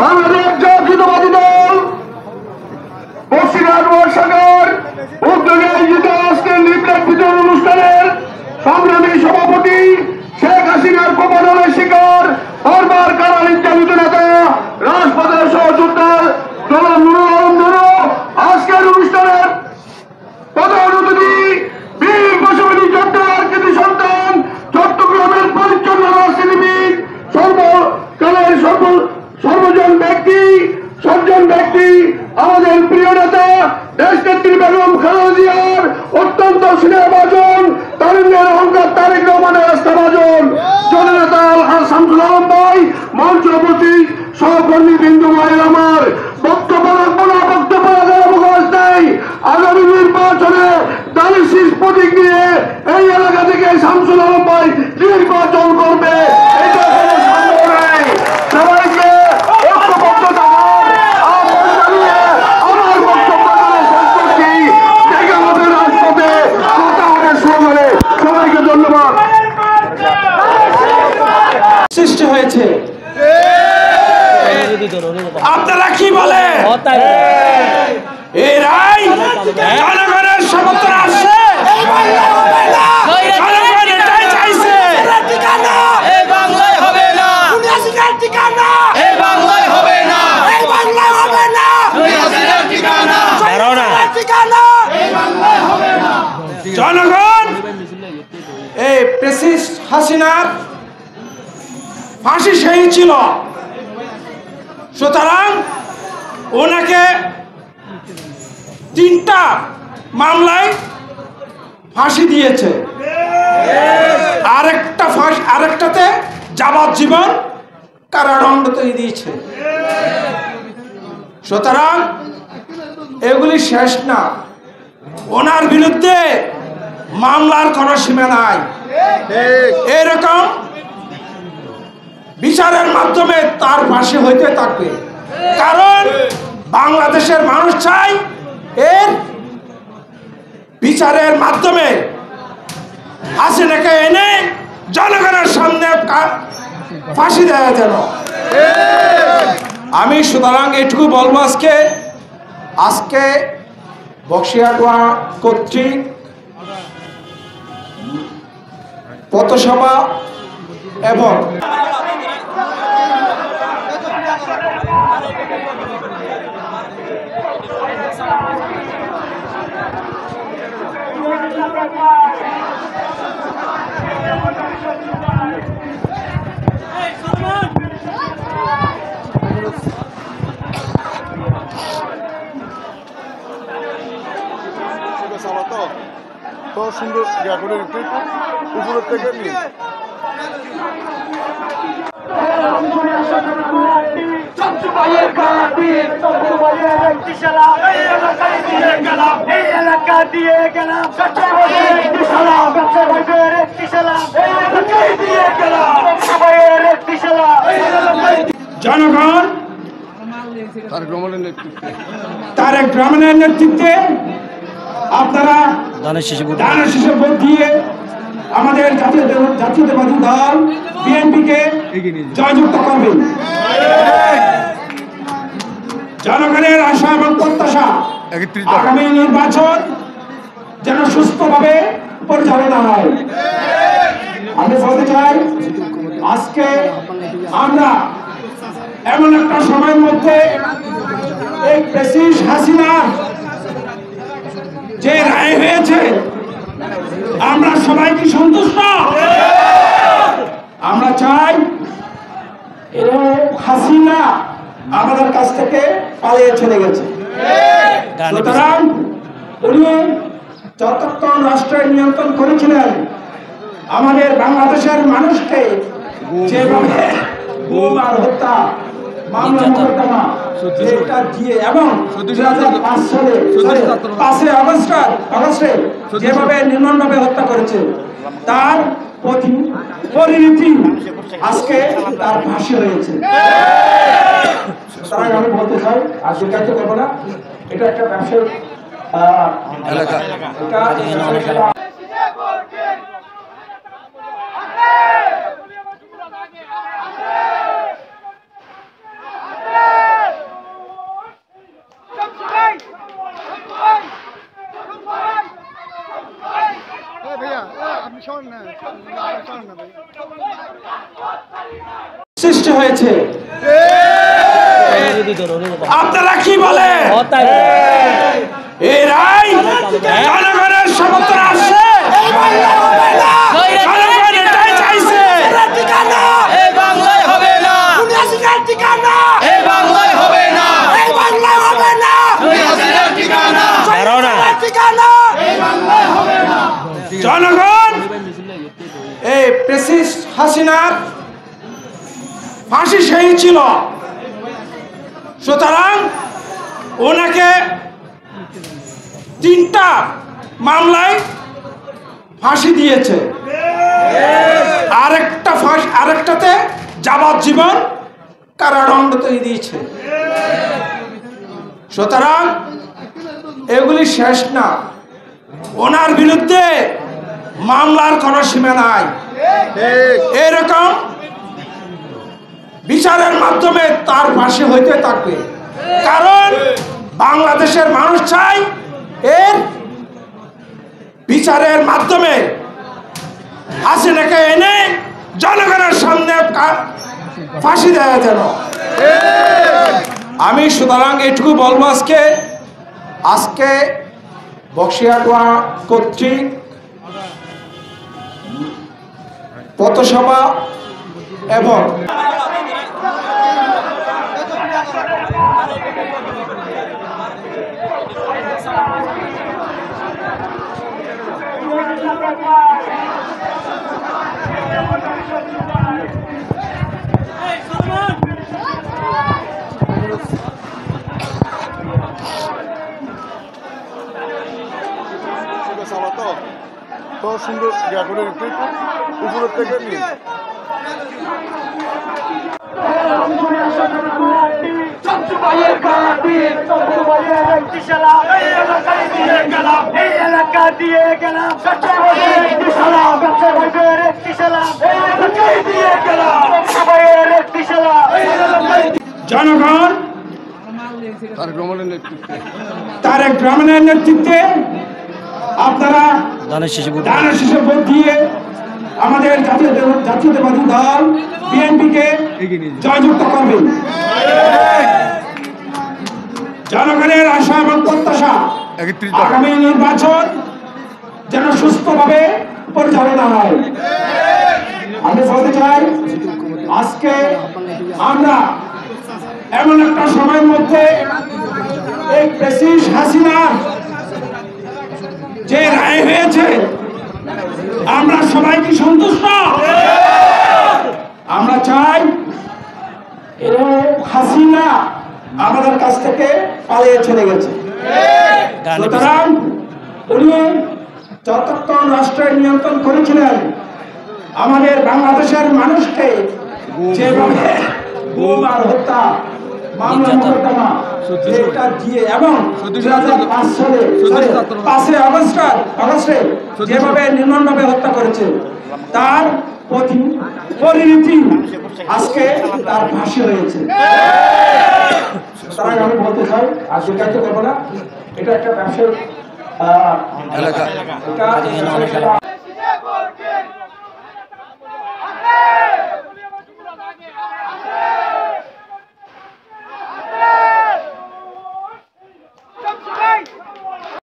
বাংলাদেশ জাতীয়তাবাদী দল বক্সিরহাট মহাসাগর উদ্যোগে আয়োজিত আজকের লিফলেট বিতরণ অনুষ্ঠানের সংগ্রামী সভাপতি শেখ হাসিনার কুপদলের শিকার বারবার কারা নির্যাতিত নেতা রাজপথের সহযোদ্ধা জনাব নুরুল আলম নুরু আজকের অনুষ্ঠানের প্রধান অতিথি বীর বসুমতী যোদ্ধার কৃতি সন্তান চট্টগ্রামের পরিচ্ছন্ন রাজনীতিবিদ সর্বকালের সর্বজন ব্যক্তি সজ্জন ব্যক্তি আমাদের প্রিয় নেতা দেশনেত্রী বেগম খালেদা জিয়ার অত্যন্ত স্নেহভাজন তারুণ্যের অহংকার তারেক রহমানের আস্থাভাজন জননেতা আলহাজ শামসুল আলম ভাই মঞ্চ উপস্থিত সহকর্মী বিন্দু ভাইয়ের আমার বক্তব্য রাখবো না বক্তব্য রাখার অবকাশ নেই। আগামী নির্বাচনে ডায়ালিসিস প্রতীক নিয়ে এই এলাকা থেকে শামসুল আলম ভাই নির্বাচন করবে এটা কোনো সন্দেহ নেই। সবাইকে ঐক্যবদ্ধ থাকার আহ্বান জানিয়ে আমার বক্তব্য শেষ করছি। দেখা হবে রাজপথে, কথা হবে সমানে। সবাইকে ধন্যবাদ। সৃষ্টি হয়েছে আপনারা কি বলে এই রায় জনগণের সমর্থন আসছে, জনগণ এটাই চাইছে। এই বাংলায় হবে না, এই বাংলায় হবে না, এই বাংলায় হবে না, জনগণ এই প্রেসিডেন্ট হাসিনার ফাঁসি সেই ছিল, সুতরাং ওনাকে 3টা মামলায় ফাঁসি দিয়েছে, আরেকটাতে যাবজ্জীবন কারাদণ্ড দিয়েছে। সুতরাং এগুলি শেষ না, ওনার বিরুদ্ধে মামলার কোনো সীমা নাই। এরকম বিচারের মাধ্যমে তার ফাঁসি হইতে থাকবে, কারণ বাংলাদেশের মানুষ চাই এর বিচারের মাধ্যমে হাসিনাকে এনে জনগণের সামনে ফাঁসি দেওয়া যেন। আমি সুতরাং এটুকু বলবো, আজকে বক্সিরহাট কর্তৃক পথসভা এবং তো সুন্দর করে একটু উপরের থেকে নিয়ে জনগণ তারেক রহমানের নেতৃত্বে আপনারা দানের শীষে ভোট দিয়ে আমাদের জাতীয়তাবাদী দল বিএনপিকে জয়যুক্ত করবেন। জনগণের আশা এবং প্রত্যাশা আগামী নির্বাচন যেন সুস্থভাবে পরিচালনা হয়। আমি বলতে চাই, আজকে আমরা এমন একটা সময়ের মধ্যে এই প্রেসিডেন্ট হাসিনার যে রায় হয়েছে, আমরা সবাই কি সন্তুষ্ট? আমরা চাই হাসিনা আমাদের কাছ থেকে পালিয়ে চলে গেছে। সুতরাং উনি যতক্ষণ রাষ্ট্রের নিয়ন্ত্রণ করেছিলেন, আমাদের বাংলাদেশের মানুষকে যেভাবে গুম আর হত্যা মামলা মোকদ্দমা যেটা দিয়ে এবং 2005 সালে 5 আগস্টে যেভাবে নির্মমভাবে হত্যা করেছে, তার পরিণতি আজকে তার ফাঁসি হয়েছে। তাই আমি বলতে চাই, আর জিজ্ঞাসা করবো না, এটা একটা ব্যবসায়িক এলাকা। সৃষ্টি হয়েছে। আপনারা কি বলেন? এই রায় জনগণের সমর্থন আসছে, জনগণ এটাই চাইছে। এই বাংলায় হবে না, এই বাংলায় হবে না, এই বাংলায় হবে না, জনগণ এই প্রেসিডেন্ট হাসিনার ফাঁসি সেই ছিল, সুতরাং ওনাকে 3টা মামলায় ফাঁসি দিয়েছে, আরেকটাতে যাবজ্জীবন কারাদণ্ড দিয়েছে। সুতরাং এগুলি শেষ না, ওনার বিরুদ্ধে মামলার কোনো সীমা নাই। এরকম বিচারের মাধ্যমে তার ফাঁসি হইতে থাকবে, কারণ বাংলাদেশের মানুষ চাই এর বিচারের মাধ্যমে হাসিনাকে এনে জনগণের সামনে ফাঁসি দেওয়া যেন। আমি সুতরাং এটুকু বলবো, আজকে বক্সিয়াটোয়া কর্তৃক পথসভা এবং তো সুন্দর ইয়া করে একটু উপরের থেকে নিয়ে জনগণ তারেক রহমানের নেতৃত্বে আপনারা দানের শীষে ভোট দিয়ে আমাদের জাতীয়তাবাদী দল বিএনপিকে জয়যুক্ত করবেন। জনগণের আশা এবং প্রত্যাশা আগামী নির্বাচন যেন সুস্থভাবে পরিচালনা হয়। আমি বলতে চাই, আজকে আমরা এমন একটা সময়ের মধ্যে এই প্রেসিডেন্ট হাসিনার যে রায় হয়েছে, আমরা সবাই কি সন্তুষ্ট? আমরা চাই হাসিনা আমাদের কাছ থেকে পালিয়ে চলে গেছে। সুতরাং উনি যতক্ষণ রাষ্ট্রের নিয়ন্ত্রণ করেছিলেন, আমাদের বাংলাদেশের মানুষকে যেভাবে গুম আর হত্যা মামলা মোকদ্দমা যেটা দিয়ে এবং 2005 সালে 5 আগস্টে যেভাবে নির্মমভাবে হত্যা করেছে, তার পরিণতি আজকে তার ফাঁসি হয়েছে। তাই আমি বলতে চাই, আর জিজ্ঞাসা করবো না, এটা একটা ব্যবসায়িক এলাকা।